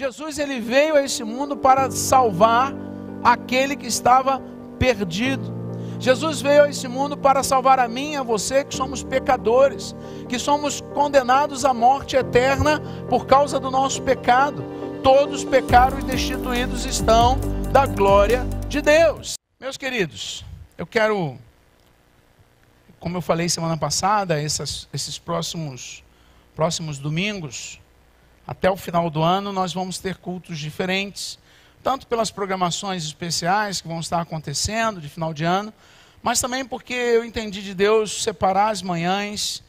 Jesus, ele veio a esse mundo para salvar aquele que estava perdido. Jesus veio a esse mundo para salvar a mim e a você, que somos pecadores, que somos condenados à morte eterna por causa do nosso pecado. Todos pecaram e destituídos estão da glória de Deus. Meus queridos, eu quero, como eu falei semana passada, esses próximos domingos, até o final do ano, nós vamos ter cultos diferentes, tanto pelas programações especiais que vão estar acontecendo de final de ano, mas também porque eu entendi de Deus separar as manhãs,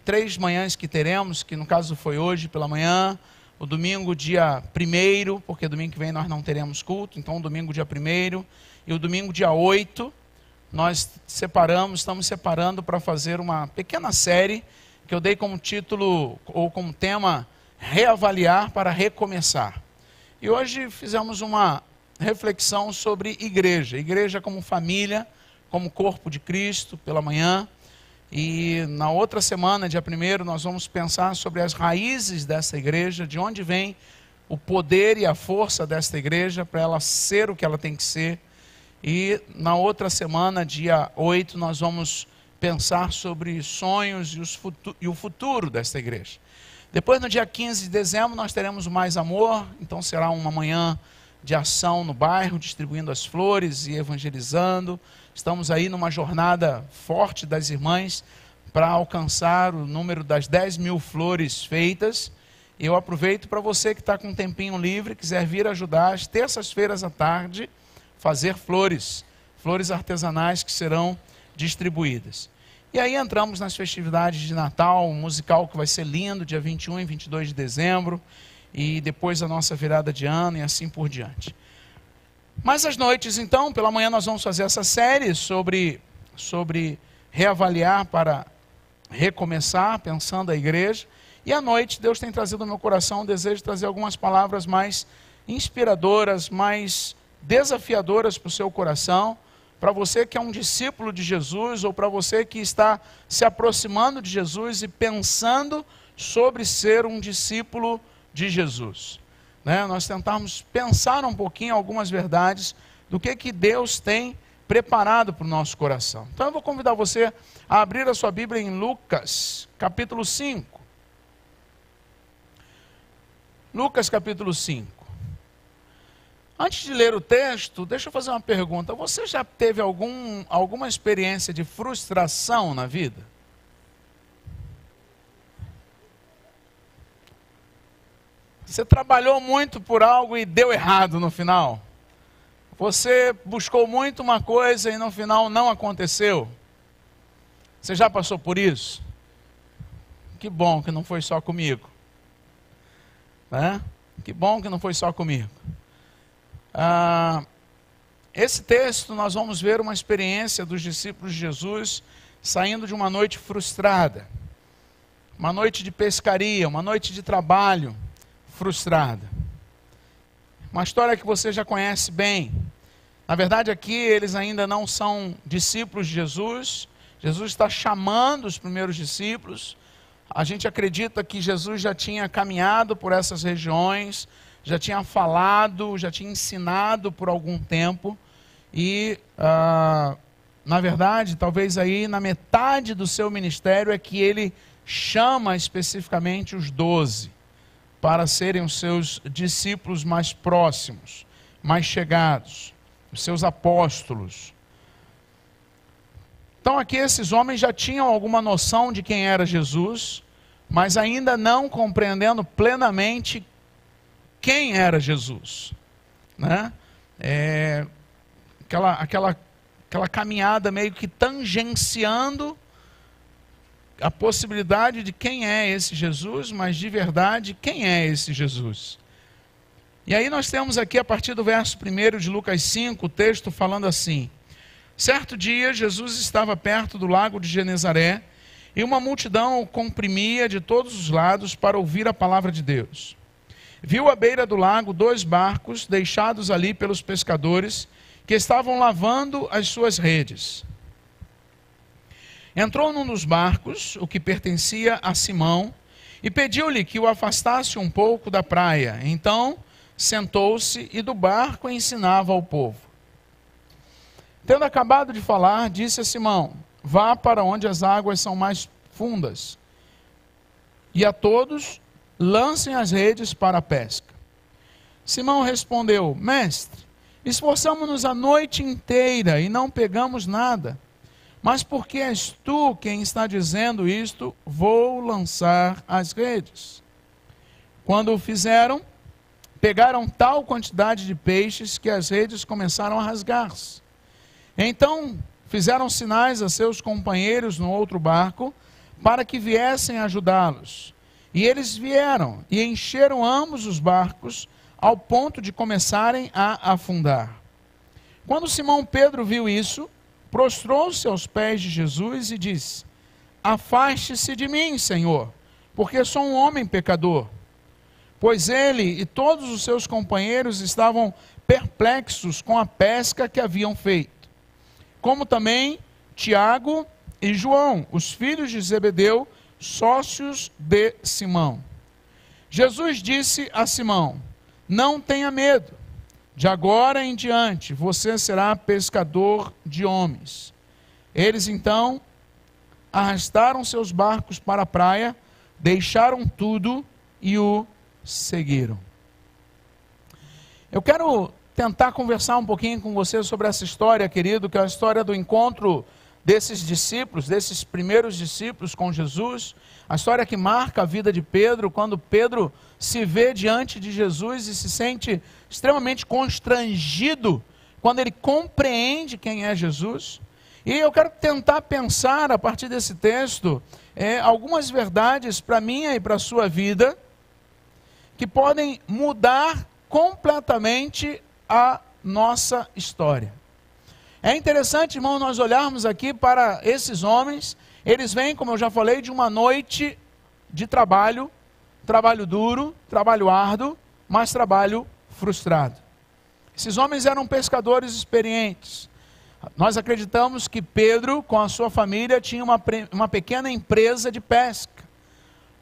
três manhãs que teremos, que no caso foi hoje pela manhã, o domingo dia 1º, porque domingo que vem nós não teremos culto, então o domingo dia 1º e o domingo dia 8, nós estamos separando para fazer uma pequena série, que eu dei como título, ou como tema, reavaliar para recomeçar. E hoje fizemos uma reflexão sobre igreja como família, como corpo de Cristo, pela manhã. E na outra semana, dia 1º, nós vamos pensar sobre as raízes dessa igreja, de onde vem o poder e a força desta igreja, para ela ser o que ela tem que ser. E na outra semana, dia 8, nós vamos pensar sobre sonhos e o futuro desta igreja. Depois, no dia 15 de dezembro, nós teremos o Mais Amor, então será uma manhã de ação no bairro, distribuindo as flores e evangelizando. Estamos aí numa jornada forte das irmãs para alcançar o número das 10.000 flores feitas. E eu aproveito para você que está com um tempinho livre, quiser vir ajudar, às terças-feiras à tarde, fazer flores artesanais que serão distribuídas. E aí entramos nas festividades de Natal, um musical que vai ser lindo, dia 21 e 22 de dezembro, e depois a nossa virada de ano e assim por diante. Mas às noites, então, pela manhã nós vamos fazer essa série sobre reavaliar para recomeçar, pensando a igreja. E à noite, Deus tem trazido ao meu coração o desejo de trazer algumas palavras mais inspiradoras, mais desafiadoras para o seu coração, para você que é um discípulo de Jesus, ou para você que está se aproximando de Jesus e pensando sobre ser um discípulo de Jesus. Nós tentamos pensar um pouquinho algumas verdades do que Deus tem preparado para o nosso coração. Então eu vou convidar você a abrir a sua Bíblia em Lucas, capítulo 5. Lucas, capítulo 5. Antes de ler o texto, deixa eu fazer uma pergunta. Você já teve alguma experiência de frustração na vida? Você trabalhou muito por algo e deu errado no final? Você buscou muito uma coisa e no final não aconteceu? Você já passou por isso? Que bom que não foi só comigo. Que bom que não foi só comigo. Esse texto nós vamos ver uma experiência dos discípulos de Jesus saindo de uma noite frustrada. Uma noite de pescaria, uma noite de trabalho frustrada. Uma história que você já conhece bem. Na verdade aqui eles ainda não são discípulos de Jesus. Jesus está chamando os primeiros discípulos. A gente acredita que Jesus já tinha caminhado por essas regiões, já tinha falado, já tinha ensinado por algum tempo. E, na verdade, talvez aí na metade do seu ministério é que ele chama especificamente os 12 para serem os seus discípulos mais próximos, mais chegados, os seus apóstolos. Então aqui esses homens já tinham alguma noção de quem era Jesus, mas ainda não compreendendo plenamente quem era Jesus, aquela caminhada meio que tangenciando a possibilidade de quem é esse Jesus, mas de verdade, quem é esse Jesus? E aí nós temos aqui a partir do verso 1 de Lucas 5, o texto falando assim: certo dia Jesus estava perto do lago de Genezaré e uma multidão o comprimia de todos os lados para ouvir a palavra de Deus. Viu à beira do lago 2 barcos deixados ali pelos pescadores que estavam lavando as suas redes. Entrou num dos barcos, o que pertencia a Simão, e pediu-lhe que o afastasse um pouco da praia. Então sentou-se e do barco ensinava ao povo. Tendo acabado de falar, disse a Simão: vá para onde as águas são mais fundas, e a todos lancem as redes para a pesca. Simão respondeu: mestre, esforçamo-nos a noite inteira e não pegamos nada. Mas porque és tu quem está dizendo isto, vou lançar as redes. Quando o fizeram, pegaram tal quantidade de peixes que as redes começaram a rasgar-se. Então fizeram sinais a seus companheiros no outro barco para que viessem ajudá-los. E eles vieram e encheram ambos os barcos ao ponto de começarem a afundar. Quando Simão Pedro viu isso, prostrou-se aos pés de Jesus e disse: afaste-se de mim, Senhor, porque sou um homem pecador. Pois ele e todos os seus companheiros estavam perplexos com a pesca que haviam feito. Como também Tiago e João, os filhos de Zebedeu, sócios de Simão. Jesus disse a Simão: não tenha medo. De agora em diante, você será pescador de homens. Eles então arrastaram seus barcos para a praia, deixaram tudo e o seguiram. Eu quero tentar conversar um pouquinho com você sobre essa história, querido, que é a história do encontro desses discípulos, desses primeiros discípulos com Jesus, a história que marca a vida de Pedro, quando Pedro se vê diante de Jesus e se sente extremamente constrangido quando ele compreende quem é Jesus. E eu quero tentar pensar, a partir desse texto, algumas verdades para a minha e para a sua vida, que podem mudar completamente a nossa história. É interessante, irmão, nós olharmos aqui para esses homens. Eles vêm, como eu já falei, de uma noite de trabalho, trabalho duro, trabalho árduo, mas trabalho frustrado. Esses homens eram pescadores experientes. Nós acreditamos que Pedro, com a sua família, tinha uma pequena empresa de pesca,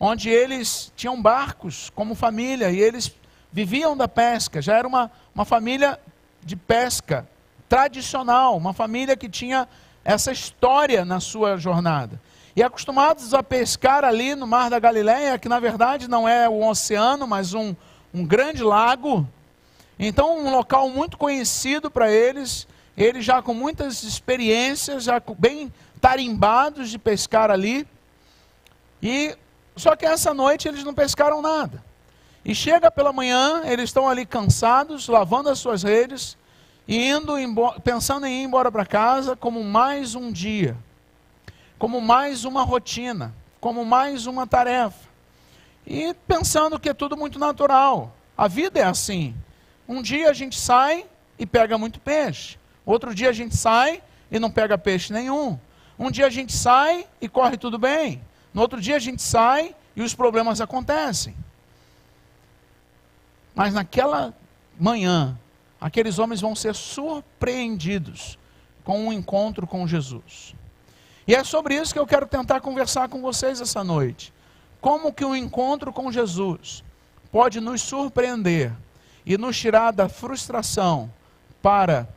onde eles tinham barcos como família e eles viviam da pesca. Já era uma família de pesca tradicional, uma família que tinha essa história na sua jornada. E acostumados a pescar ali no Mar da Galileia, que na verdade não é um oceano, mas um grande lago. Então um local muito conhecido para eles já com muitas experiências, já bem tarimbados de pescar ali. Só que essa noite eles não pescaram nada. E chega pela manhã, eles estão ali cansados, lavando as suas redes, e pensando em ir embora para casa como mais um dia, como mais uma rotina, como mais uma tarefa. E pensando que é tudo muito natural. A vida é assim. Um dia a gente sai e pega muito peixe. Outro dia a gente sai e não pega peixe nenhum. Um dia a gente sai e corre tudo bem. No outro dia a gente sai e os problemas acontecem. Mas naquela manhã, aqueles homens vão ser surpreendidos com um encontro com Jesus. E é sobre isso que eu quero tentar conversar com vocês essa noite. Como que um encontro com Jesus pode nos surpreender e nos tirar da frustração para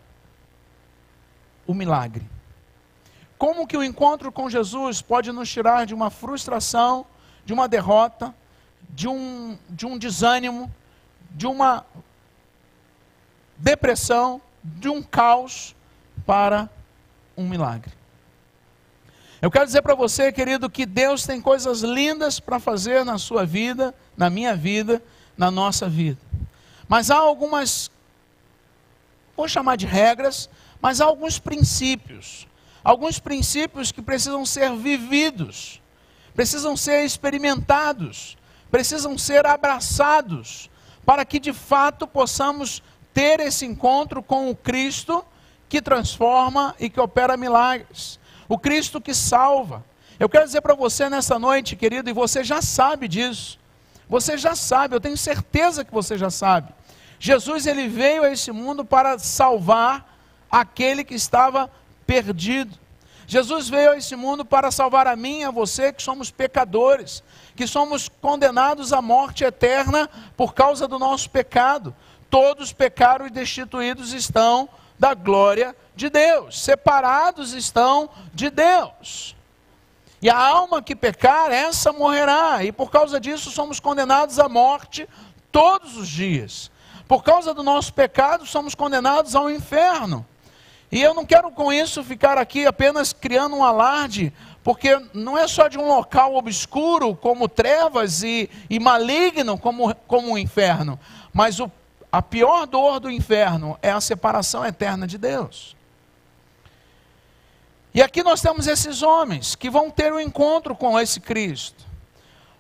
o milagre. Como que o encontro com Jesus pode nos tirar de uma frustração, de uma derrota, de um desânimo, de uma depressão, de um caos para um milagre. Eu quero dizer para você, querido, que Deus tem coisas lindas para fazer na sua vida, na minha vida, na nossa vida. Mas há algumas, vou chamar de regras, mas há alguns princípios que precisam ser vividos, precisam ser experimentados, precisam ser abraçados, para que de fato possamos ter esse encontro com o Cristo que transforma e que opera milagres, o Cristo que salva. Eu quero dizer para você nessa noite, querido, e você já sabe disso, você já sabe, eu tenho certeza que você já sabe. Jesus, ele veio a esse mundo para salvar aquele que estava perdido. Jesus veio a esse mundo para salvar a mim e a você, que somos pecadores, que somos condenados à morte eterna por causa do nosso pecado. Todos pecaram e destituídos estão da glória de Deus, separados estão de Deus. E a alma que pecar, essa morrerá, e por causa disso somos condenados à morte todos os dias. Por causa do nosso pecado, somos condenados ao inferno. E eu não quero com isso ficar aqui apenas criando um alarde, porque não é só de um local obscuro, como trevas, e maligno, como o inferno. Mas a pior dor do inferno é a separação eterna de Deus. E aqui nós temos esses homens que vão ter um encontro com esse Cristo.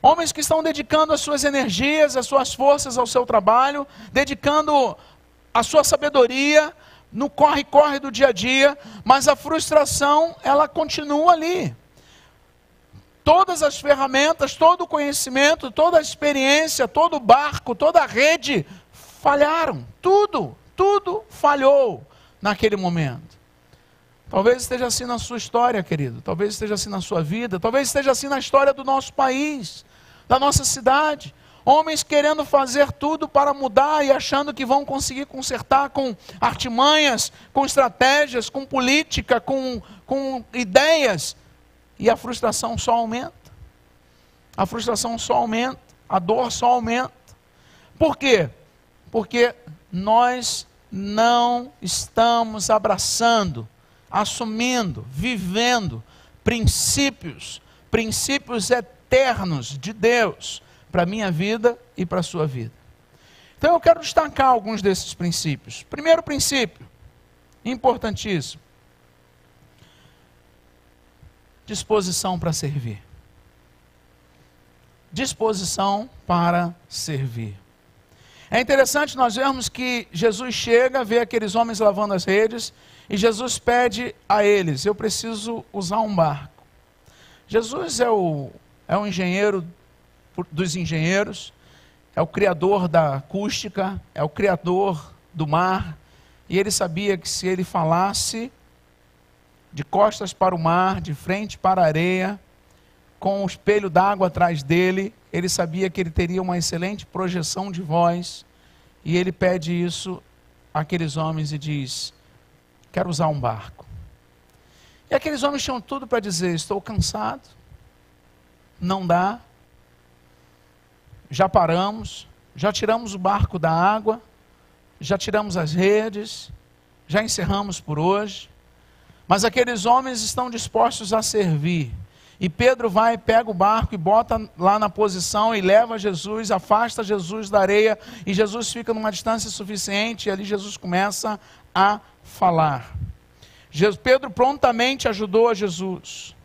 Homens que estão dedicando as suas energias, as suas forças ao seu trabalho, dedicando a sua sabedoria no corre-corre do dia a dia, mas a frustração, ela continua ali. Todas as ferramentas, todo o conhecimento, toda a experiência, todo o barco, toda a rede falharam. Tudo falhou naquele momento. Talvez esteja assim na sua história, querido. Talvez esteja assim na sua vida. Talvez esteja assim na história do nosso país, da nossa cidade. Homens querendo fazer tudo para mudar e achando que vão conseguir consertar com artimanhas, com estratégias, com política, com ideias. E a frustração só aumenta. A frustração só aumenta. A dor só aumenta. Por quê? Porque nós não estamos abraçando, assumindo, vivendo princípios eternos de Deus para a minha vida e para a sua vida. Então eu quero destacar alguns desses princípios. Primeiro princípio, importantíssimo: disposição para servir. Disposição para servir. É interessante nós vermos que Jesus chega, vê aqueles homens lavando as redes, e Jesus pede a eles: eu preciso usar um barco. Jesus é o engenheiro dos engenheiros, é o criador da acústica, é o criador do mar, e ele sabia que se ele falasse de costas para o mar, de frente para a areia, com o espelho d'água atrás dele, ele sabia que ele teria uma excelente projeção de voz, e ele pede isso àqueles homens e diz: quero usar um barco. E aqueles homens tinham tudo para dizer: estou cansado, não dá, já paramos, já tiramos o barco da água, já tiramos as redes, já encerramos por hoje. Mas aqueles homens estão dispostos a servir. E Pedro vai, pega o barco e bota lá na posição e leva Jesus, afasta Jesus da areia, e Jesus fica numa distância suficiente, e ali Jesus começa a falar. Pedro prontamente ajudou a Jesus.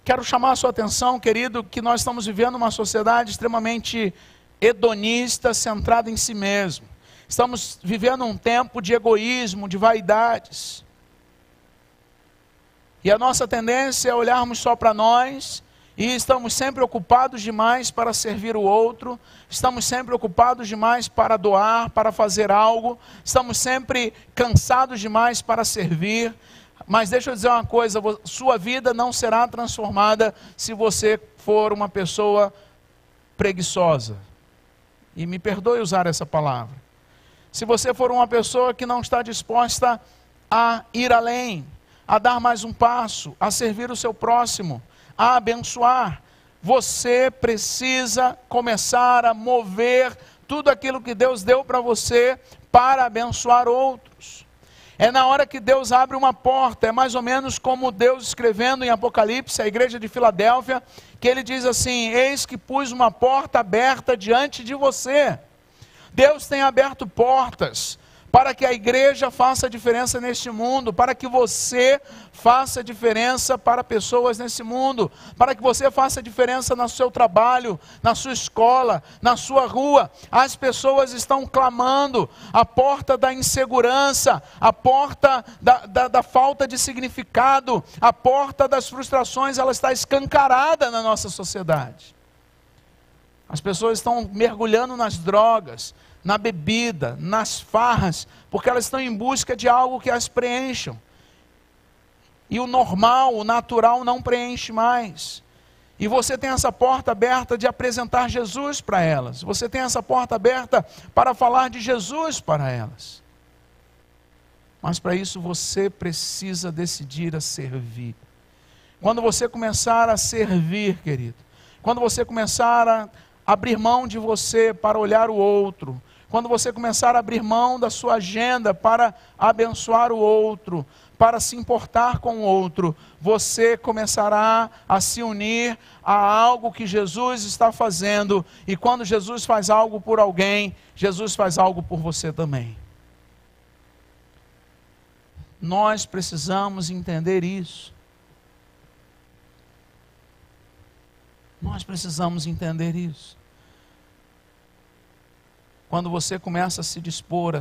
Quero chamar a sua atenção, querido, que nós estamos vivendo uma sociedade extremamente hedonista, centrada em si mesmo. Estamos vivendo um tempo de egoísmo, de vaidades. E a nossa tendência é olharmos só para nós, e estamos sempre ocupados demais para servir o outro, estamos sempre ocupados demais para doar, para fazer algo, estamos sempre cansados demais para servir. Mas deixa eu dizer uma coisa: sua vida não será transformada se você for uma pessoa preguiçosa. E me perdoe usar essa palavra. Se você for uma pessoa que não está disposta a ir além, a dar mais um passo, a servir o seu próximo, a abençoar, você precisa começar a mover tudo aquilo que Deus deu para você para abençoar outros. É na hora que Deus abre uma porta, é mais ou menos como Deus escrevendo em Apocalipse, a igreja de Filadélfia, que ele diz assim: eis que pus uma porta aberta diante de você. Deus tem aberto portas para que a igreja faça diferença neste mundo, para que você faça diferença para pessoas nesse mundo, para que você faça diferença no seu trabalho, na sua escola, na sua rua. As pessoas estão clamando, a porta da insegurança, a porta da falta de significado, a porta das frustrações, ela está escancarada na nossa sociedade. As pessoas estão mergulhando nas drogas, na bebida, nas farras, porque elas estão em busca de algo que as preencham. e o normal, o natural não preenche mais. E você tem essa porta aberta de apresentar Jesus para elas. Você tem essa porta aberta para falar de Jesus para elas. Mas para isso você precisa decidir a servir. Quando você começar a servir, querido, quando você começar a abrir mão de você para olhar o outro, quando você começar a abrir mão da sua agenda para abençoar o outro, para se importar com o outro, você começará a se unir a algo que Jesus está fazendo. E quando Jesus faz algo por alguém, Jesus faz algo por você também. Nós precisamos entender isso. Nós precisamos entender isso. Quando você começa a se dispor a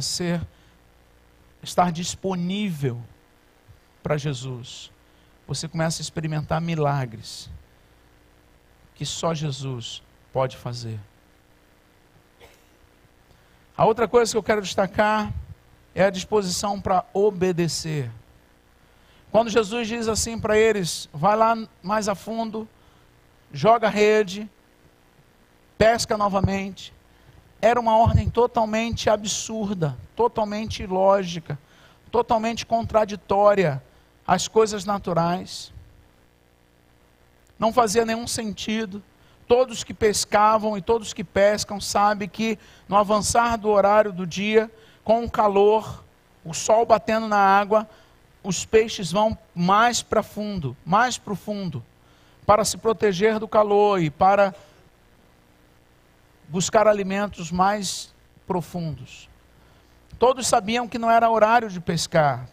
estar disponível para Jesus, você começa a experimentar milagres que só Jesus pode fazer. A outra coisa que eu quero destacar é a disposição para obedecer. Quando Jesus diz assim para eles, vai lá mais a fundo, joga a rede, pesca novamente, era uma ordem totalmente absurda, totalmente ilógica, totalmente contraditória às coisas naturais. Não fazia nenhum sentido. Todos que pescavam e todos que pescam sabem que no avançar do horário do dia, com o calor, o sol batendo na água, os peixes vão mais para fundo, mais profundo, para se proteger do calor e para buscar alimentos mais profundos. Todos sabiam que não era horário de pescar.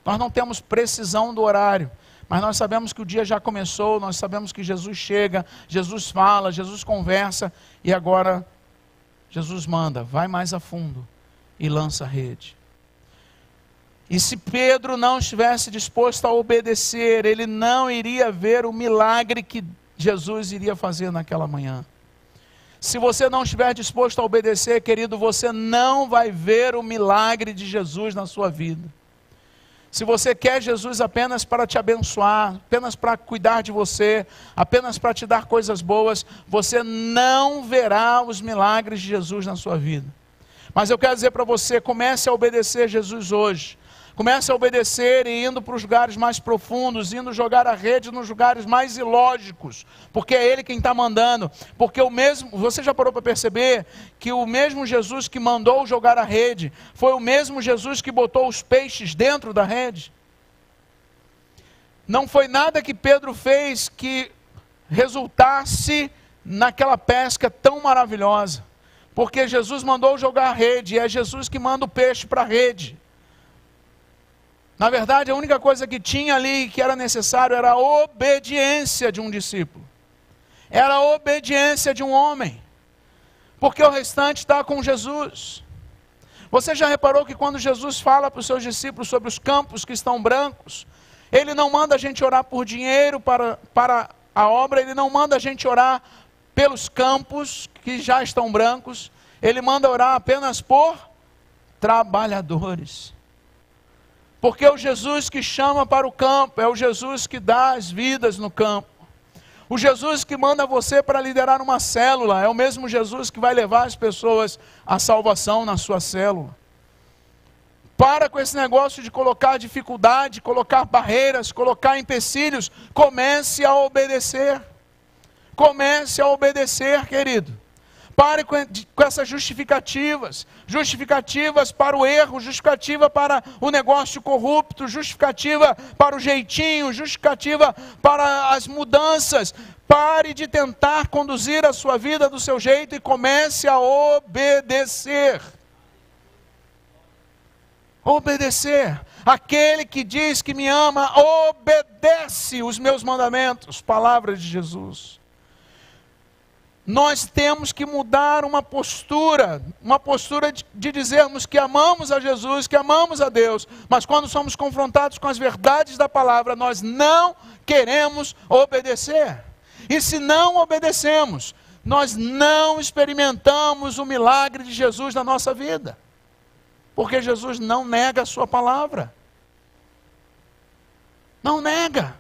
Nós não temos precisão do horário, mas nós sabemos que o dia já começou, nós sabemos que Jesus chega, Jesus fala, Jesus conversa, e agora Jesus manda, vai mais a fundo e lança a rede. E se Pedro não estivesse disposto a obedecer, ele não iria ver o milagre que Jesus iria fazer naquela manhã. Se você não estiver disposto a obedecer, querido, você não vai ver o milagre de Jesus na sua vida. Se você quer Jesus apenas para te abençoar, apenas para cuidar de você, apenas para te dar coisas boas, você não verá os milagres de Jesus na sua vida. Mas eu quero dizer para você, comece a obedecer Jesus hoje. Comece a obedecer e indo para os lugares mais profundos, indo jogar a rede nos lugares mais ilógicos, porque é Ele quem está mandando. Porque o mesmo, você já parou para perceber que o mesmo Jesus que mandou jogar a rede, foi o mesmo Jesus que botou os peixes dentro da rede? Não foi nada que Pedro fez que resultasse naquela pesca tão maravilhosa, porque Jesus mandou jogar a rede, e é Jesus que manda o peixe para a rede. Na verdade, a única coisa que tinha ali, que era necessário, era a obediência de um discípulo. Era a obediência de um homem. Porque o restante está com Jesus. Você já reparou que quando Jesus fala para os seus discípulos sobre os campos que estão brancos, Ele não manda a gente orar por dinheiro para a obra, Ele não manda a gente orar pelos campos que já estão brancos, Ele manda orar apenas por trabalhadores. Porque é o Jesus que chama para o campo, é o Jesus que dá as vidas no campo. O Jesus que manda você para liderar uma célula, é o mesmo Jesus que vai levar as pessoas à salvação na sua célula. Para com esse negócio de colocar dificuldade, colocar barreiras, colocar empecilhos. Comece a obedecer. Comece a obedecer, querido. Pare com essas justificativas. Justificativas para o erro, justificativa para o negócio corrupto, justificativa para o jeitinho, justificativa para as mudanças. Pare de tentar conduzir a sua vida do seu jeito e comece a obedecer. Obedecer. Aquele que diz que me ama, obedece os meus mandamentos. Palavra de Jesus. Nós temos que mudar uma postura de dizermos que amamos a Jesus, que amamos a Deus, mas quando somos confrontados com as verdades da palavra, nós não queremos obedecer. E se não obedecemos, nós não experimentamos o milagre de Jesus na nossa vida, porque Jesus não nega a sua palavra. Não nega.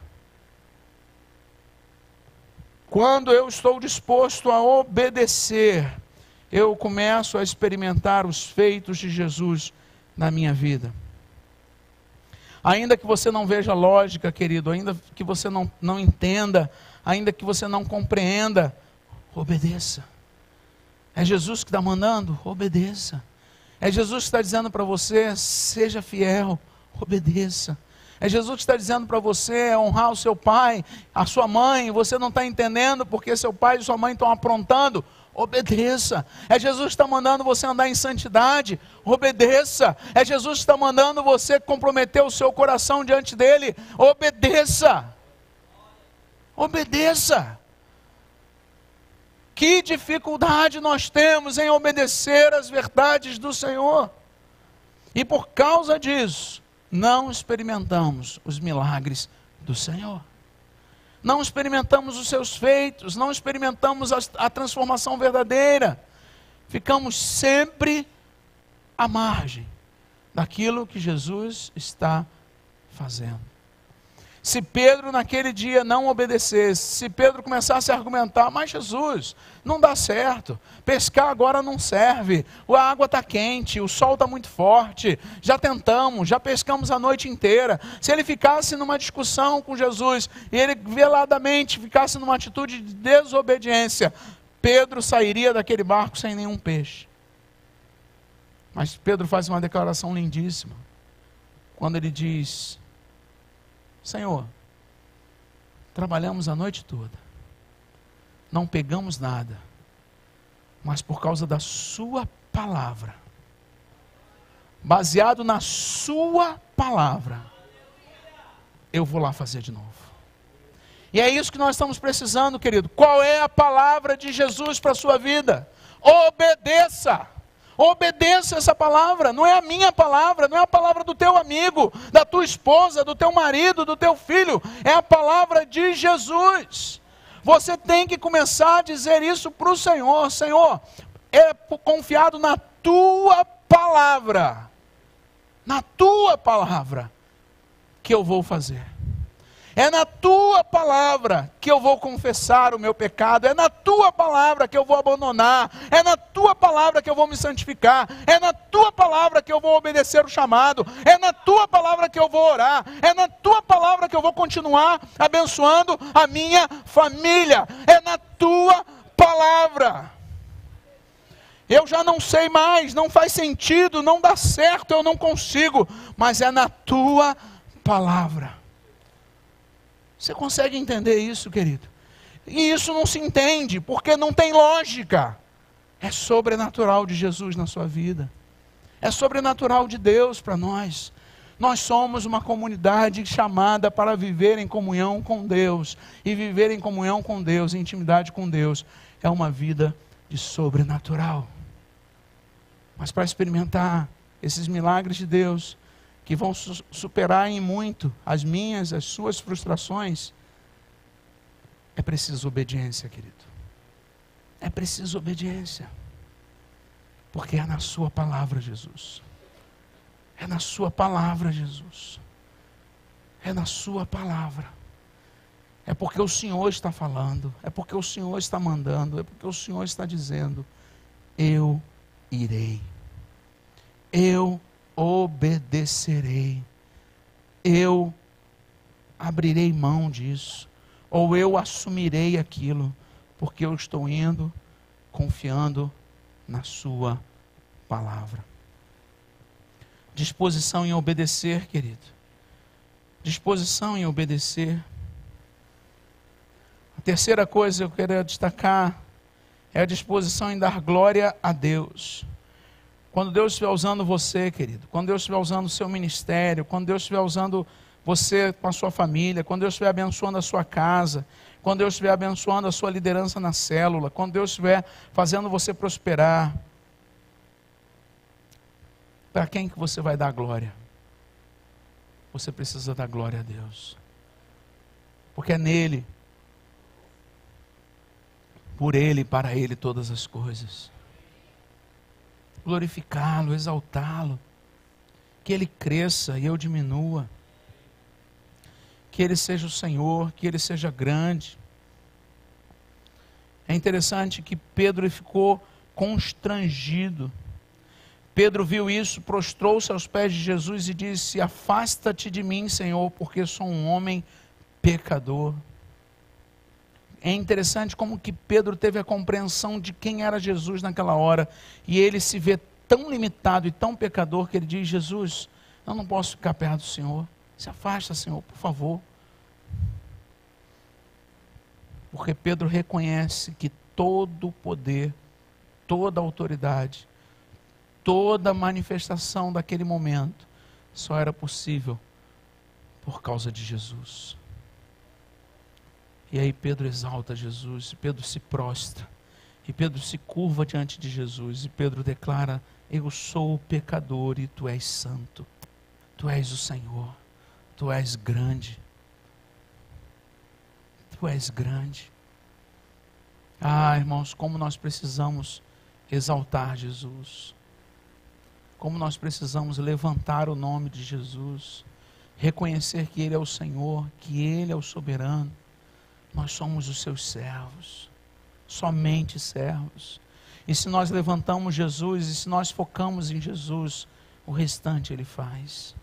Quando eu estou disposto a obedecer, eu começo a experimentar os feitos de Jesus na minha vida. Ainda que você não veja lógica, querido, ainda que você não entenda, ainda que você não compreenda, obedeça. É Jesus que está mandando? Obedeça. É Jesus que está dizendo para você, seja fiel, obedeça. É Jesus que está dizendo para você honrar o seu pai, a sua mãe, você não está entendendo porque seu pai e sua mãe estão aprontando, obedeça. É Jesus que está mandando você andar em santidade, obedeça. É Jesus que está mandando você comprometer o seu coração diante dele, obedeça. Obedeça. Que dificuldade nós temos em obedecer às verdades do Senhor. E por causa disso, não experimentamos os milagres do Senhor. Não experimentamos os seus feitos, não experimentamos a transformação verdadeira. Ficamos sempre à margem daquilo que Jesus está fazendo. Se Pedro naquele dia não obedecesse, se Pedro começasse a argumentar, mas Jesus, não dá certo, pescar agora não serve, a água está quente, o sol está muito forte, já tentamos, já pescamos a noite inteira. Se ele ficasse numa discussão com Jesus, e ele veladamente ficasse numa atitude de desobediência, Pedro sairia daquele barco sem nenhum peixe. Mas Pedro faz uma declaração lindíssima, quando ele diz: Senhor, trabalhamos a noite toda, não pegamos nada, mas por causa da sua palavra, baseado na sua palavra, eu vou lá fazer de novo. E é isso que nós estamos precisando, querido. Qual é a palavra de Jesus para a sua vida? Obedeça. Obedeça essa palavra, não é a minha palavra, não é a palavra do teu amigo, da tua esposa, do teu marido, do teu filho, é a palavra de Jesus. Você tem que começar a dizer isso para o Senhor: Senhor, é confiado na tua palavra que eu vou fazer. É na tua palavra que eu vou confessar o meu pecado, é na tua palavra que eu vou abandonar, é na tua palavra que eu vou me santificar, é na tua palavra que eu vou obedecer o chamado, é na tua palavra que eu vou orar, é na tua palavra que eu vou continuar abençoando a minha família, é na tua palavra. Eu já não sei mais, não faz sentido, não dá certo, eu não consigo, mas é na tua palavra. Você consegue entender isso, querido? E isso não se entende, porque não tem lógica. É sobrenatural de Jesus na sua vida. É sobrenatural de Deus para nós. Nós somos uma comunidade chamada para viver em comunhão com Deus. E viver em comunhão com Deus, em intimidade com Deus, é uma vida de sobrenatural. Mas para experimentar esses milagres de Deus, que vão superar em muito as minhas, as suas frustrações, é preciso obediência, querido. É preciso obediência. Porque é na sua palavra, Jesus. É na sua palavra, Jesus. É na sua palavra. É porque o Senhor está falando. É porque o Senhor está mandando. É porque o Senhor está dizendo: eu irei. Eu obedecerei, eu abrirei mão disso, ou eu assumirei aquilo, porque eu estou indo, confiando na sua palavra. Disposição em obedecer, querido. Disposição em obedecer. A terceira coisa que eu quero destacar é a disposição em dar glória a Deus. Quando Deus estiver usando você, querido, quando Deus estiver usando o seu ministério, quando Deus estiver usando você com a sua família, quando Deus estiver abençoando a sua casa, quando Deus estiver abençoando a sua liderança na célula, quando Deus estiver fazendo você prosperar, para quem que você vai dar glória? Você precisa dar glória a Deus. Porque é nele, por Ele e para Ele todas as coisas. Glorificá-lo, exaltá-lo, que Ele cresça e eu diminua. que Ele seja o Senhor, que Ele seja grande. É interessante que Pedro ficou constrangido. Pedro viu isso, prostrou-se aos pés de Jesus e disse: afasta-te de mim, Senhor, porque sou um homem pecador. É interessante como que Pedro teve a compreensão de quem era Jesus naquela hora, e ele se vê tão limitado e tão pecador que ele diz: Jesus, eu não posso ficar perto do Senhor, se afasta, Senhor, por favor. Porque Pedro reconhece que todo o poder, toda a autoridade, toda a manifestação daquele momento só era possível por causa de Jesus. E aí Pedro exalta Jesus, Pedro se prostra, e Pedro se curva diante de Jesus, e Pedro declara: eu sou pecador e tu és santo, tu és o Senhor, tu és grande, tu és grande. Ah, irmãos, como nós precisamos exaltar Jesus, como nós precisamos levantar o nome de Jesus, reconhecer que Ele é o Senhor, que Ele é o soberano. Nós somos os seus servos, somente servos. E se nós levantamos Jesus, e se nós focamos em Jesus, o restante Ele faz.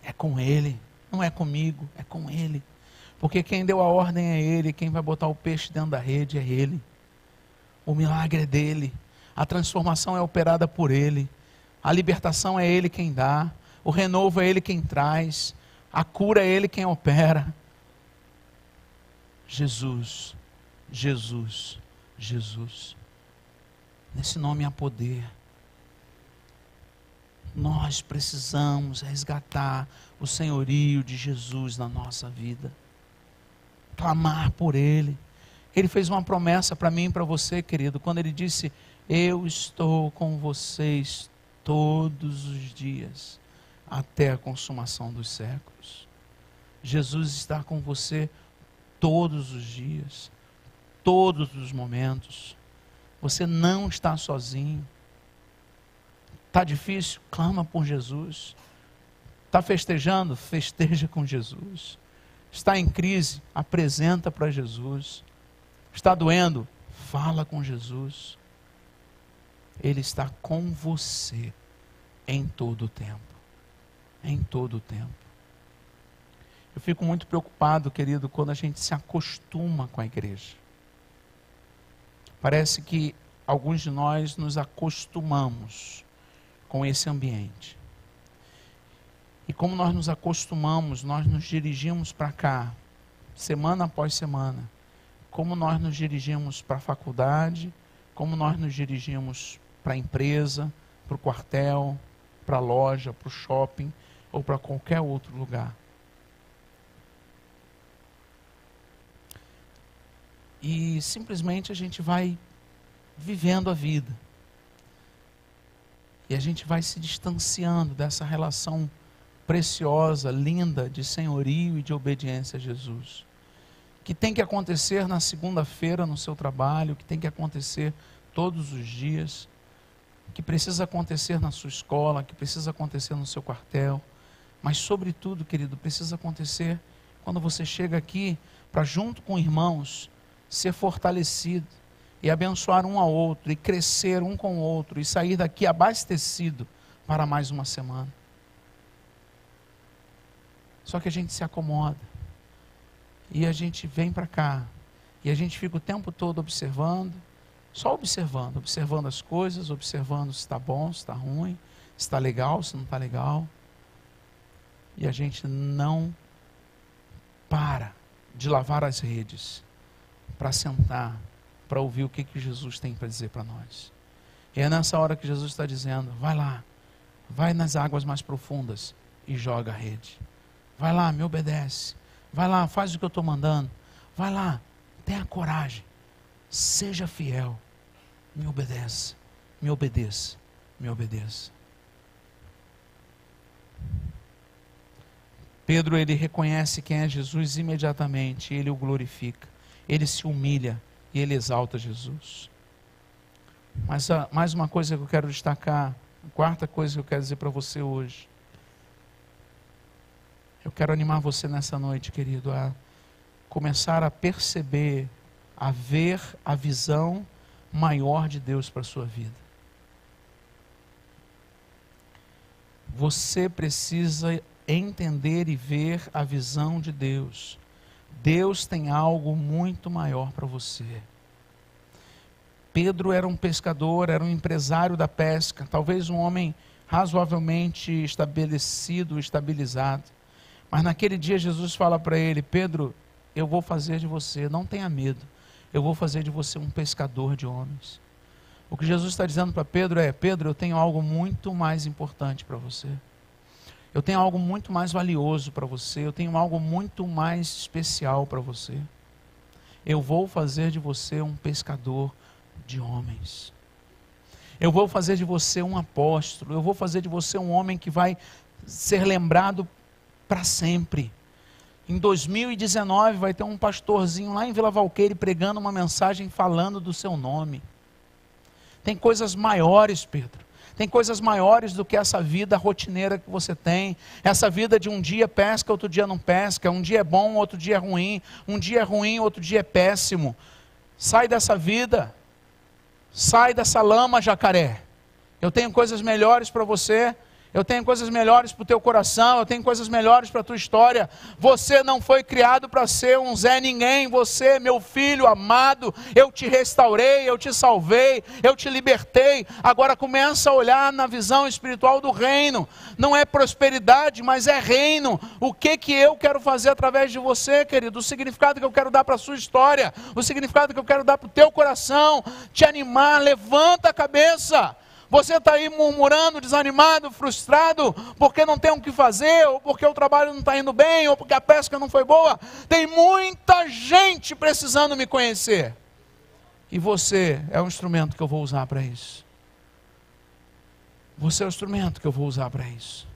É com Ele, não é comigo, é com Ele. Porque quem deu a ordem é Ele, quem vai botar o peixe dentro da rede é Ele. O milagre é dele, a transformação é operada por Ele, a libertação é Ele quem dá, o renovo é Ele quem traz, a cura é Ele quem opera. Jesus, Jesus, Jesus. Nesse nome há poder. Nós precisamos resgatar o senhorio de Jesus na nossa vida. Clamar por Ele. Ele fez uma promessa para mim e para você, querido, quando Ele disse: eu estou com vocês todos os dias, até a consumação dos séculos. Jesus está com você todos os dias, todos os momentos. Você não está sozinho. Está difícil? Clama por Jesus. Está festejando? Festeja com Jesus. Está em crise? Apresenta para Jesus. Está doendo? Fala com Jesus. Ele está com você em todo o tempo. Em todo o tempo. Eu fico muito preocupado, querido, quando a gente se acostuma com a igreja. Parece que alguns de nós nos acostumamos com esse ambiente. E como nós nos acostumamos, nós nos dirigimos para cá, semana após semana. Como nós nos dirigimos para a faculdade, como nós nos dirigimos para a empresa, para o quartel, para a loja, para o shopping ou para qualquer outro lugar. E simplesmente a gente vai vivendo a vida. E a gente vai se distanciando dessa relação preciosa, linda, de senhorio e de obediência a Jesus. Que tem que acontecer na segunda-feira no seu trabalho, que tem que acontecer todos os dias, que precisa acontecer na sua escola, que precisa acontecer no seu quartel, mas sobretudo, querido, precisa acontecer quando você chega aqui para, junto com irmãos, ser fortalecido e abençoar um ao outro, e crescer um com o outro, e sair daqui abastecido para mais uma semana. Só que a gente se acomoda, e a gente vem para cá, e a gente fica o tempo todo observando, só observando as coisas, observando se está bom, se está ruim, se está legal, se não está legal, e a gente não para de lavar as redes, para sentar, para ouvir o que Jesus tem para dizer para nós. E é nessa hora que Jesus está dizendo: vai lá, vai nas águas mais profundas e joga a rede. Vai lá, me obedece. Vai lá, faz o que eu estou mandando. Vai lá, tenha coragem. Seja fiel. Me obedeça, me obedeça, me obedeça. Pedro, ele reconhece quem é Jesus imediatamente, ele o glorifica. Ele se humilha e ele exalta Jesus. Mas mais uma coisa que eu quero destacar, a quarta coisa que eu quero dizer para você hoje. Eu quero animar você nessa noite, querido, a começar a perceber, a ver a visão maior de Deus para a sua vida. Você precisa entender e ver a visão de Deus. Deus tem algo muito maior para você. Pedro era um pescador, era um empresário da pesca, talvez um homem razoavelmente estabelecido, estabilizado. Mas naquele dia Jesus fala para ele: Pedro, eu vou fazer de você, não tenha medo, eu vou fazer de você um pescador de homens. O que Jesus está dizendo para Pedro é: Pedro, eu tenho algo muito mais importante para você. Eu tenho algo muito mais valioso para você, eu tenho algo muito mais especial para você. Eu vou fazer de você um pescador de homens. Eu vou fazer de você um apóstolo, eu vou fazer de você um homem que vai ser lembrado para sempre. Em 2019 vai ter um pastorzinho lá em Vila Valqueire pregando uma mensagem falando do seu nome. Tem coisas maiores, Pedro. Tem coisas maiores do que essa vida rotineira que você tem. Essa vida de um dia pesca, outro dia não pesca. Um dia é bom, outro dia é ruim. Um dia é ruim, outro dia é péssimo. Sai dessa vida. Sai dessa lama, jacaré. Eu tenho coisas melhores para você. Eu tenho coisas melhores para o teu coração, eu tenho coisas melhores para a tua história. Você não foi criado para ser um Zé Ninguém. Você, meu filho amado, eu te restaurei, eu te salvei, eu te libertei. Agora começa a olhar na visão espiritual do reino. Não é prosperidade, mas é reino. O que eu quero fazer através de você, querido? O significado que eu quero dar para a sua história, o significado que eu quero dar para o teu coração, te animar. Levanta a cabeça. Você está aí murmurando, desanimado, frustrado, porque não tem o que fazer, ou porque o trabalho não está indo bem, ou porque a pesca não foi boa. Tem muita gente precisando me conhecer. E você é o instrumento que eu vou usar para isso. Você é o instrumento que eu vou usar para isso.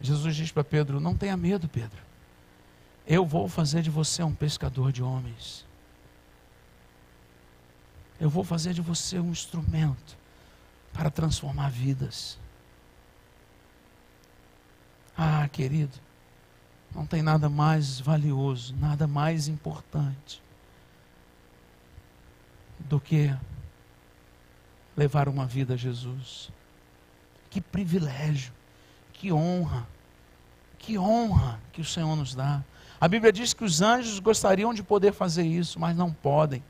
Jesus diz para Pedro: não tenha medo, Pedro. Eu vou fazer de você um pescador de homens. Eu vou fazer de você um instrumento para transformar vidas. Ah, querido, não tem nada mais valioso, nada mais importante do que levar uma vida a Jesus. Que privilégio, que honra que o Senhor nos dá. A Bíblia diz que os anjos gostariam de poder fazer isso, mas não podem,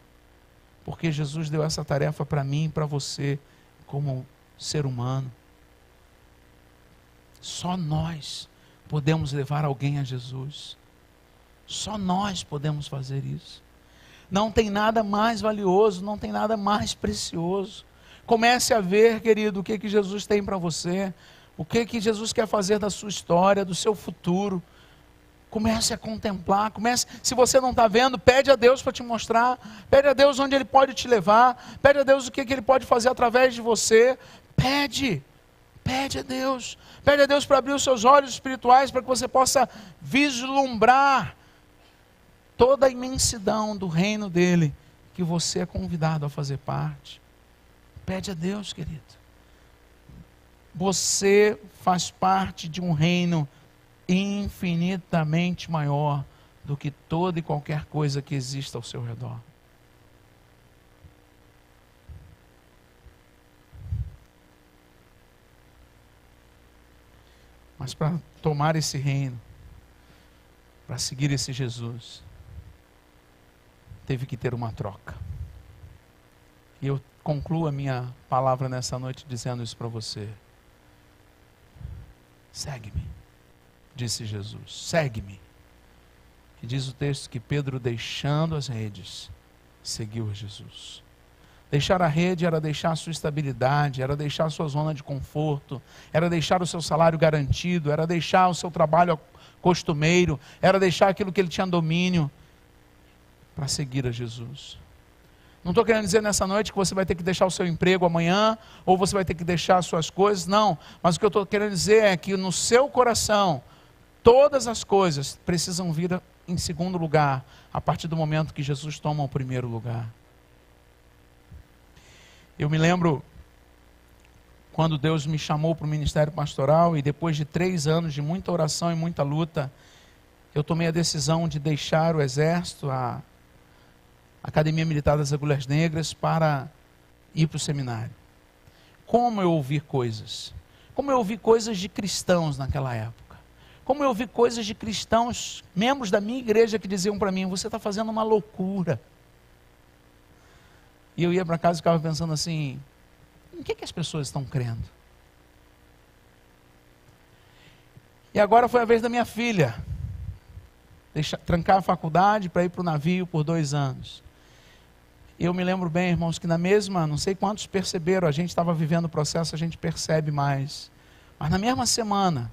porque Jesus deu essa tarefa para mim e para você, como ser humano. Só nós podemos levar alguém a Jesus. Só nós podemos fazer isso. Não tem nada mais valioso, não tem nada mais precioso. Comece a ver, querido, o que Jesus tem para você, o que Jesus quer fazer da sua história, do seu futuro. Comece a contemplar, se você não está vendo, pede a Deus para te mostrar, pede a Deus onde Ele pode te levar, pede a Deus o que Ele pode fazer através de você, pede a Deus para abrir os seus olhos espirituais, para que você possa vislumbrar toda a imensidão do reino dEle, que você é convidado a fazer parte. Pede a Deus, querido. Você faz parte de um reino infinitamente maior do que toda e qualquer coisa que exista ao seu redor. Mas para tomar esse reino, para seguir esse Jesus, teve que ter uma troca. E eu concluo a minha palavra nessa noite dizendo isso para você. Segue-me, disse Jesus, segue-me. E diz o texto que Pedro, deixando as redes, seguiu a Jesus. Deixar a rede era deixar a sua estabilidade, era deixar a sua zona de conforto, era deixar o seu salário garantido, era deixar o seu trabalho costumeiro, era deixar aquilo que ele tinha domínio para seguir a Jesus. Não estou querendo dizer nessa noite que você vai ter que deixar o seu emprego amanhã, ou você vai ter que deixar as suas coisas, não. Mas o que eu estou querendo dizer é que no seu coração, todas as coisas precisam vir em segundo lugar, a partir do momento que Jesus toma o primeiro lugar. Eu me lembro quando Deus me chamou para o ministério pastoral e depois de 3 anos de muita oração e muita luta, eu tomei a decisão de deixar o exército, a Academia Militar das Agulhas Negras, para ir para o seminário. Como eu ouvi coisas. Como eu ouvi coisas de cristãos naquela época. Como eu ouvi coisas de cristãos, membros da minha igreja, que diziam para mim: você está fazendo uma loucura. E eu ia para casa e ficava pensando assim: em que as pessoas estão crendo? E agora foi a vez da minha filha trancar a faculdade para ir para o navio por 2 anos. E eu me lembro bem, irmãos, que na mesma, não sei quantos perceberam, a gente estava vivendo o processo, a gente percebe mais. Mas na mesma semana,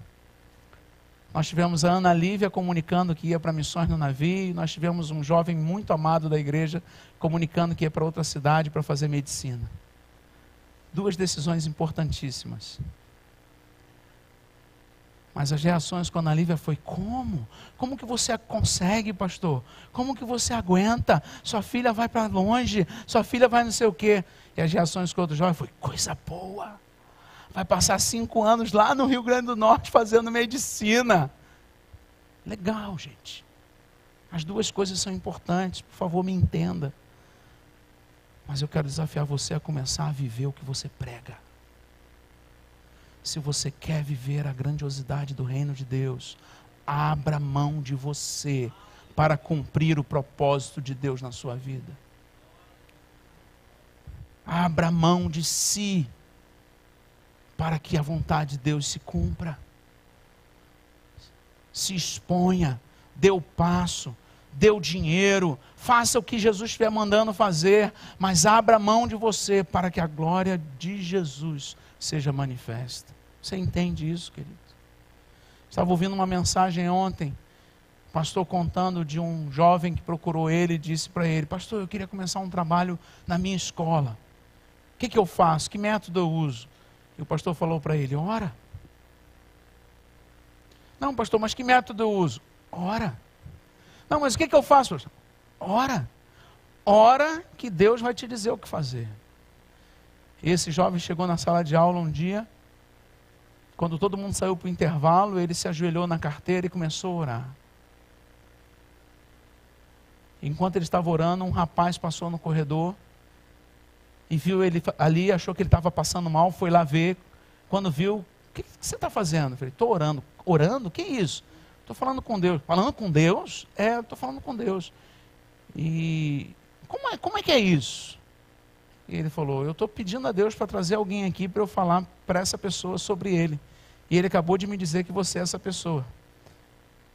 nós tivemos a Ana Lívia comunicando que ia para missões no navio, nós tivemos um jovem muito amado da igreja comunicando que ia para outra cidade para fazer medicina. 2 decisões importantíssimas. Mas as reações com a Ana Lívia foi: como? Como que você consegue, pastor? Como que você aguenta? Sua filha vai para longe, sua filha vai não sei o quê. E as reações com o outro jovem foi: coisa boa. Vai passar 5 anos lá no Rio Grande do Norte fazendo medicina. Legal, gente. As 2 coisas são importantes, por favor, me entenda. Mas eu quero desafiar você a começar a viver o que você prega. Se você quer viver a grandiosidade do reino de Deus, abra mão de você para cumprir o propósito de Deus na sua vida. Abra mão de si para que a vontade de Deus se cumpra. Se exponha, dê o passo, dê o dinheiro, faça o que Jesus estiver mandando fazer, mas abra mão de você para que a glória de Jesus seja manifesta. Você entende isso, querido? Estava ouvindo uma mensagem ontem, o pastor contando de um jovem que procurou ele e disse para ele: pastor, eu queria começar um trabalho na minha escola. O que eu faço? Que método eu uso? E o pastor falou para ele: ora. Não, pastor, mas que método eu uso? Ora. Não, mas o que eu faço, pastor? Ora. Ora que Deus vai te dizer o que fazer. E esse jovem chegou na sala de aula um dia, quando todo mundo saiu para o intervalo, ele se ajoelhou na carteira e começou a orar. Enquanto ele estava orando, um rapaz passou no corredor e viu ele ali, achou que ele estava passando mal, foi lá ver. Quando viu: o que você está fazendo? Eu falei: estou orando. Orando? Que isso? Estou falando com Deus. Falando com Deus? Estou falando com Deus. E como é que é isso? E ele falou: eu estou pedindo a Deus para trazer alguém aqui para eu falar para essa pessoa sobre ele. E ele acabou de me dizer que você é essa pessoa.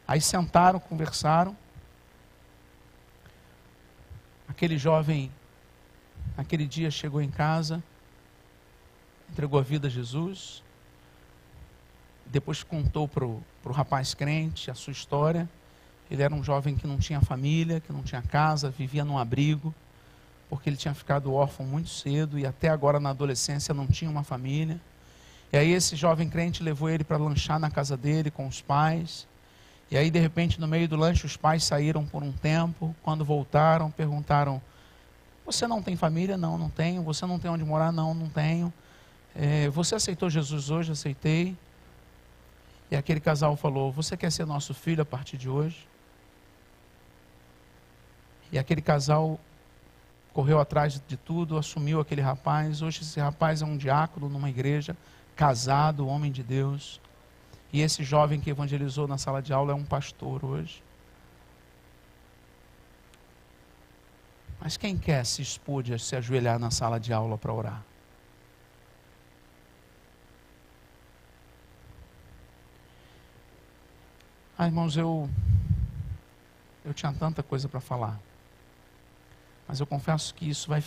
Aí sentaram, conversaram. Aquele jovem, naquele dia, chegou em casa, entregou a vida a Jesus. Depois contou para o rapaz crente a sua história. Ele era um jovem que não tinha família, que não tinha casa, vivia num abrigo, porque ele tinha ficado órfão muito cedo e até agora na adolescência não tinha uma família. E aí esse jovem crente levou ele para lanchar na casa dele com os pais. E aí de repente no meio do lanche os pais saíram por um tempo. Quando voltaram, perguntaram: você não tem família? Não, não tenho. Você não tem onde morar? Não, não tenho. Você aceitou Jesus hoje? Aceitei. E aquele casal falou: você quer ser nosso filho a partir de hoje? E aquele casal correu atrás de tudo, assumiu aquele rapaz. Hoje esse rapaz é um diácono numa igreja, casado, homem de Deus. E esse jovem que evangelizou na sala de aula é um pastor hoje. Mas quem quer se expor de se ajoelhar na sala de aula para orar? Irmãos, eu tinha tanta coisa para falar. Mas eu confesso que isso vai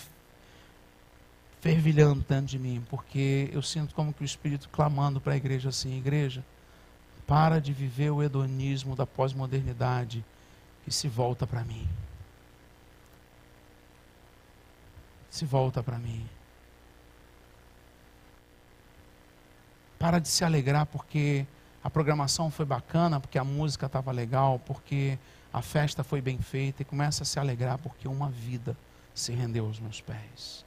fervilhando dentro de mim, porque eu sinto como que o Espírito clamando para a igreja assim: igreja, para de viver o hedonismo da pós-modernidade e se volta para mim. Se volta para mim. Para de se alegrar porque a programação foi bacana, porque a música estava legal, porque a festa foi bem feita, e começa a se alegrar porque uma vida se rendeu aos meus pés.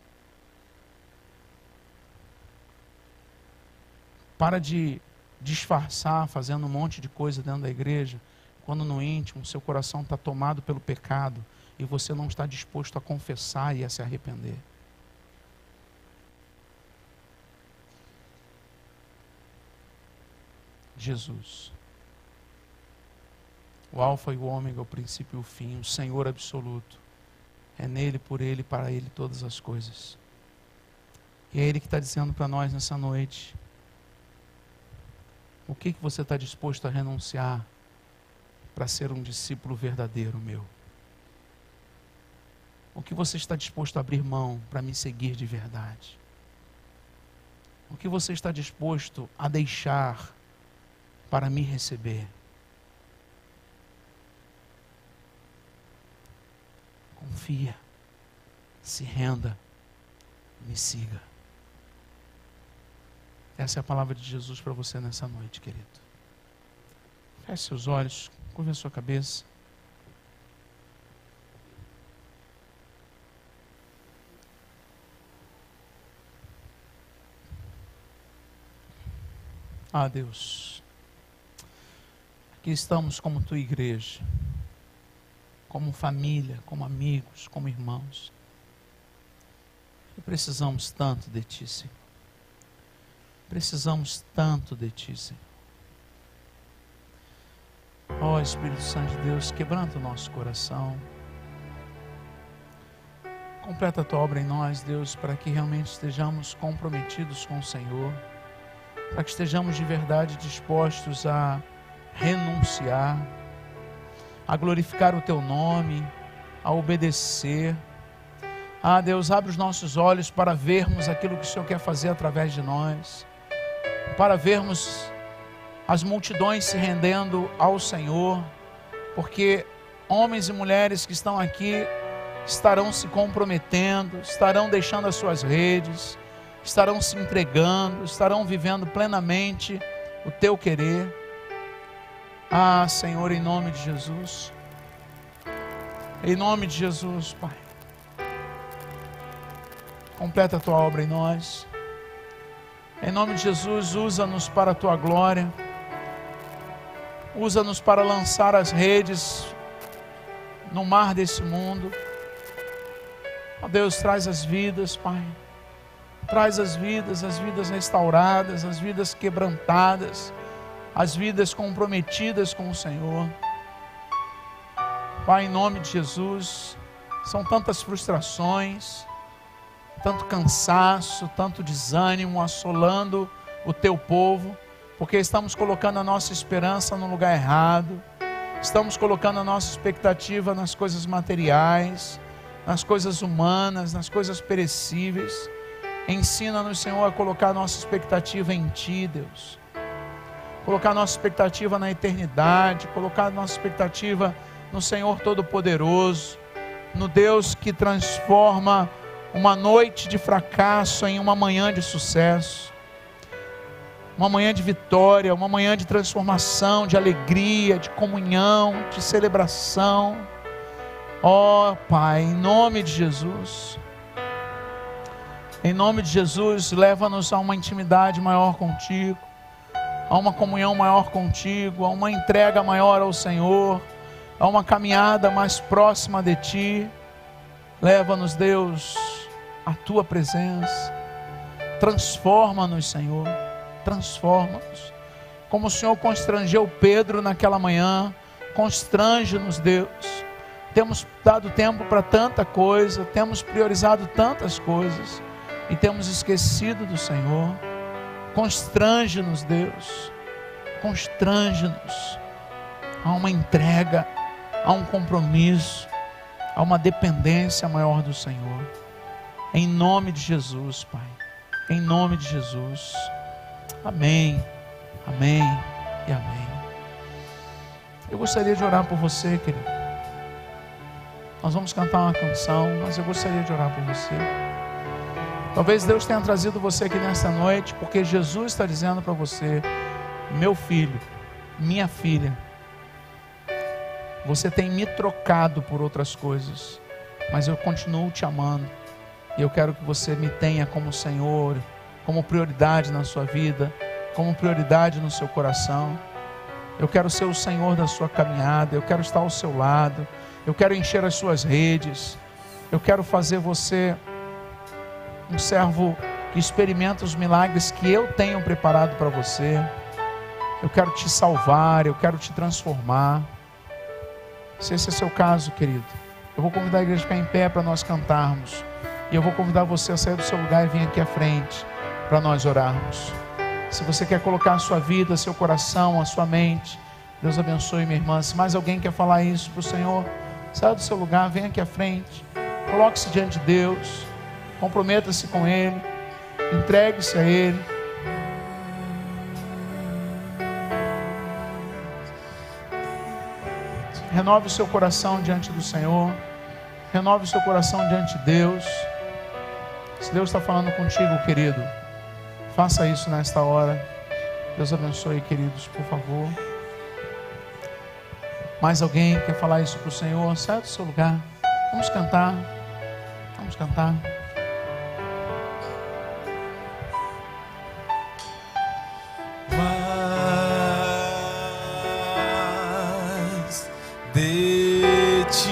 Para de disfarçar, fazendo um monte de coisa dentro da igreja, quando no íntimo seu coração está tomado pelo pecado e você não está disposto a confessar e a se arrepender. Jesus, o alfa e o ômega, o princípio e o fim, o Senhor absoluto. É nele, por ele, para ele todas as coisas. E é ele que está dizendo para nós nessa noite: o que você está disposto a renunciar para ser um discípulo verdadeiro meu? O que você está disposto a abrir mão para me seguir de verdade? O que você está disposto a deixar para me receber? Confia, se renda, me siga. Essa é a palavra de Jesus para você nessa noite, querido. Feche seus olhos, curva a sua cabeça. Ah, Deus, aqui estamos como tua igreja, como família, como amigos, como irmãos. E precisamos tanto de Ti, Senhor. Precisamos tanto de Ti, Senhor. Ó Espírito Santo de Deus, quebranta o nosso coração. Completa a Tua obra em nós, Deus, para que realmente estejamos comprometidos com o Senhor, para que estejamos de verdade dispostos a renunciar, a glorificar o Teu nome, a obedecer. Ah, Deus, abre os nossos olhos para vermos aquilo que o Senhor quer fazer através de nós, para vermos as multidões se rendendo ao Senhor, porque homens e mulheres que estão aqui estarão se comprometendo, estarão deixando as suas redes, estarão se entregando, estarão vivendo plenamente o Teu querer. Ah, Senhor, em nome de Jesus, em nome de Jesus, Pai, completa a Tua obra em nós. Em nome de Jesus, usa-nos para a Tua glória, usa-nos para lançar as redes no mar desse mundo. Ó Deus, traz as vidas, Pai, traz as vidas restauradas, as vidas quebrantadas, as vidas comprometidas com o Senhor. Pai, em nome de Jesus, são tantas frustrações, tanto cansaço, tanto desânimo assolando o Teu povo, porque estamos colocando a nossa esperança no lugar errado, estamos colocando a nossa expectativa nas coisas materiais, nas coisas humanas, nas coisas perecíveis. Ensina-nos, Senhor, a colocar a nossa expectativa em Ti, Deus. Colocar a nossa expectativa na eternidade, colocar a nossa expectativa no Senhor Todo-Poderoso, no Deus que transforma uma noite de fracasso em uma manhã de sucesso, uma manhã de vitória, uma manhã de transformação, de alegria, de comunhão, de celebração. Ó Pai, em nome de Jesus, em nome de Jesus, leva-nos a uma intimidade maior contigo, a uma comunhão maior contigo, a uma entrega maior ao Senhor, a uma caminhada mais próxima de Ti. Leva-nos, Deus, à Tua presença. Transforma-nos, Senhor, transforma-nos. Como o Senhor constrangeu Pedro naquela manhã, constrange-nos, Deus. Temos dado tempo para tanta coisa, temos priorizado tantas coisas e temos esquecido do Senhor. Constrange-nos, Deus, constrange-nos a uma entrega, a um compromisso, a uma dependência maior do Senhor. Em nome de Jesus, Pai, em nome de Jesus. Amém, amém e amém. Eu gostaria de orar por você, querido. Nós vamos cantar uma canção, mas eu gostaria de orar por você. Talvez Deus tenha trazido você aqui nesta noite, porque Jesus está dizendo para você: meu filho, minha filha, você tem me trocado por outras coisas, mas eu continuo te amando, e eu quero que você me tenha como Senhor, como prioridade na sua vida, como prioridade no seu coração. Eu quero ser o Senhor da sua caminhada, eu quero estar ao seu lado, eu quero encher as suas redes, eu quero fazer você um servo que experimenta os milagres que eu tenho preparado para você. Eu quero te salvar, eu quero te transformar. Se esse é seu caso, querido, eu vou convidar a igreja a ficar em pé para nós cantarmos. E eu vou convidar você a sair do seu lugar e vir aqui à frente para nós orarmos. Se você quer colocar a sua vida, seu coração, a sua mente, Deus abençoe, minha irmã. Se mais alguém quer falar isso para o Senhor, saia do seu lugar, venha aqui à frente, coloque-se diante de Deus, comprometa-se com Ele, entregue-se a Ele. Renove o seu coração diante do Senhor, renove o seu coração diante de Deus. Se Deus está falando contigo, querido, faça isso nesta hora. Deus abençoe, queridos, por favor. Mais alguém quer falar isso para o Senhor? Sai do seu lugar. Vamos cantar. Vamos cantar. Mas de ti,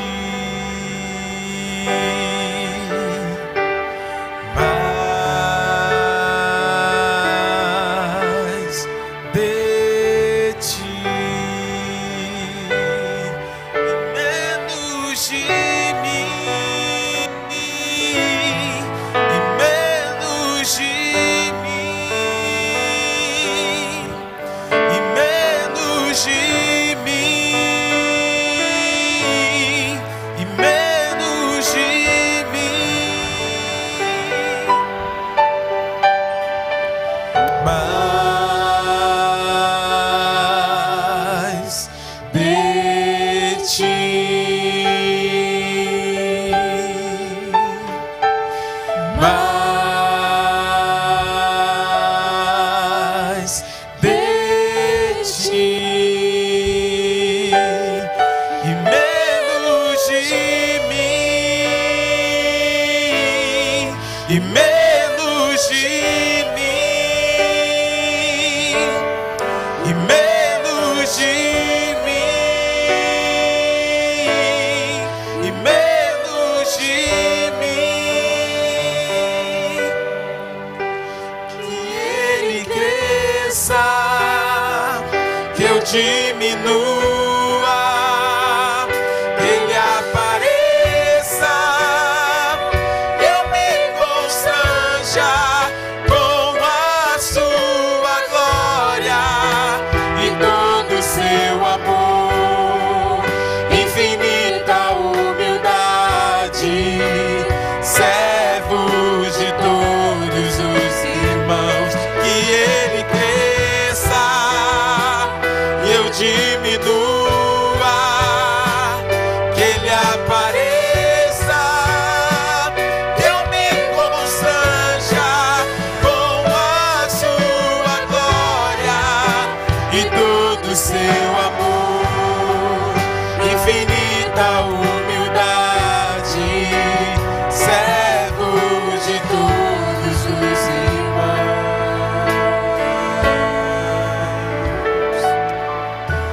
e menos de mim, e menos de mim, e menos de mim. Que Ele cresça, que eu diminua.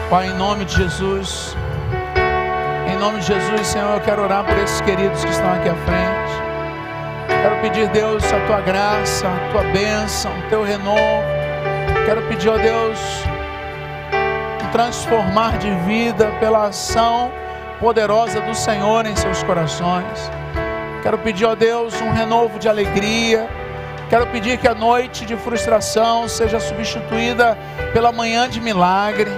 Pai, em nome de Jesus, Senhor, eu quero orar por esses queridos que estão aqui à frente. Quero pedir, Deus, a Tua graça, a Tua bênção, o Teu renovo. Quero pedir, ó Deus, um transformar de vida pela ação poderosa do Senhor em seus corações. Quero pedir, ó Deus, um renovo de alegria. Quero pedir que a noite de frustração seja substituída pela manhã de milagre.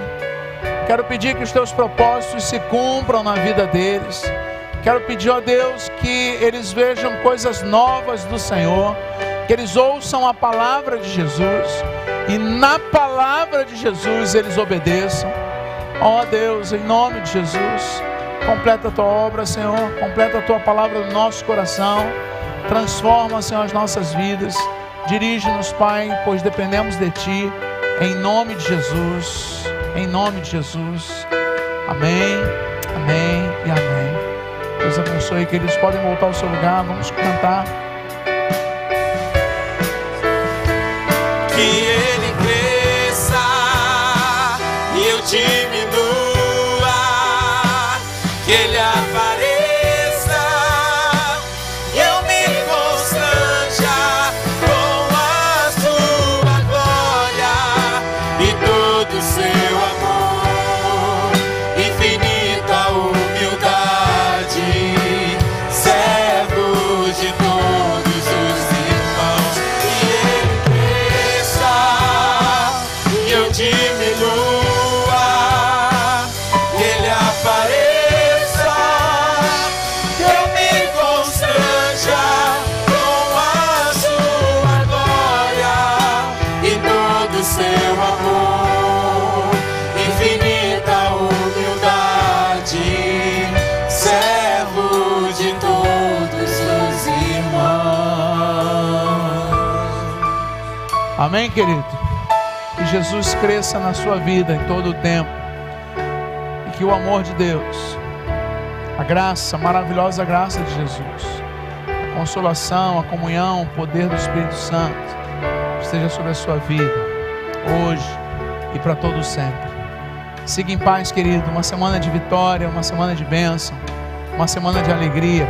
Quero pedir que os Teus propósitos se cumpram na vida deles. Quero pedir, ó Deus, que eles vejam coisas novas do Senhor, que eles ouçam a palavra de Jesus e na palavra de Jesus eles obedeçam. Ó Deus, em nome de Jesus, completa a Tua obra, Senhor, completa a Tua palavra no nosso coração, transforma, Senhor, as nossas vidas, dirige-nos, Pai, pois dependemos de Ti, em nome de Jesus. Em nome de Jesus. Amém, amém e amém. Deus abençoe, queridos. Podem voltar ao seu lugar. Vamos cantar. Que Ele crê. Amém, querido? Que Jesus cresça na sua vida em todo o tempo. E que o amor de Deus, a graça, a maravilhosa graça de Jesus, a consolação, a comunhão, o poder do Espírito Santo esteja sobre a sua vida, hoje e para todo sempre. Siga em paz, querido. Uma semana de vitória, uma semana de bênção, uma semana de alegria.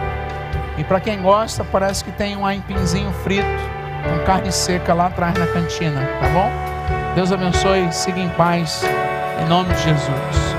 E para quem gosta, parece que tem um aipimzinho frito com carne seca lá atrás na cantina, tá bom? Deus abençoe, siga em paz, em nome de Jesus.